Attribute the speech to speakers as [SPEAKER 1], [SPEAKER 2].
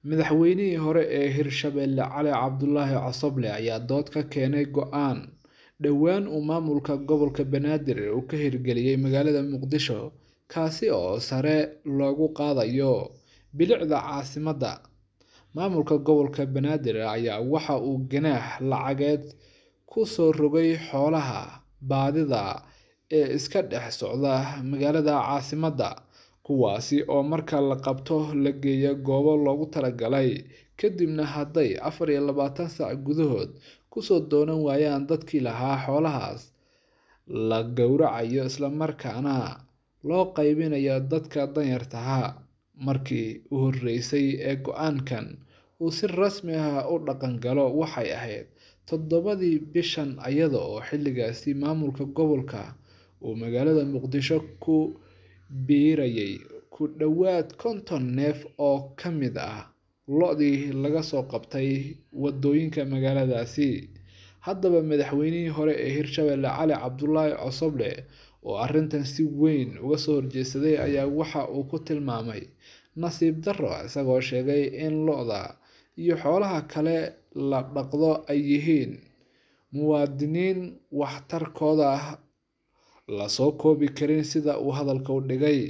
[SPEAKER 1] Madaxweynihii hore ee Hirshabelle Cali Cabdulaahi Cosoble ayaa dood ka keenay go'aan dhowaan uu maamulka gobolka Banaadir uu ka hirgeliyay magaalada Muqdisho kaasi oo sare loogu qaadayo bilicda caasimadda. Maamulka gobolka Banaadir ayaa waxa uu ganaax lacageed ku soo rogay xoolaha baadida ee iska dhex socda magaalada caasimadda, kuwaasi oo marka la qabto la geeyo goobo loogu talagalay kadibna hadday 24 saac gudahood kusoo doonan waayaan dadkii lahaa xoolahaas la gowracayo isla markaana loo qaybinayo dadka danyarta ah. Markii u horeysay ee go'aankan uu si rasmi ah u dhaqan galo waxay ahayd 7 bishan iyada oo xilligaasi maamulka gobolka uu magaalada Muqdisho ku biirayay ku dhawaad 50 neef oo ka mid ah lo'dii laga soo qabtay wadooyinka magaaladaasi. Haddaba madaxweynihii hore ee Hirshabelle Cali Cabdulaahi Cosoble oo arrintan si weyn uga soo horjeestay ayaa waxa uu ku tilmaamay nasiib darro, isagoo sheegay in lo'da iyo xoolaha kale la dhaqdo ay yihiin muwaadiniin waxtarkooda la soo koobi karin sida uu hadalka u dhigay.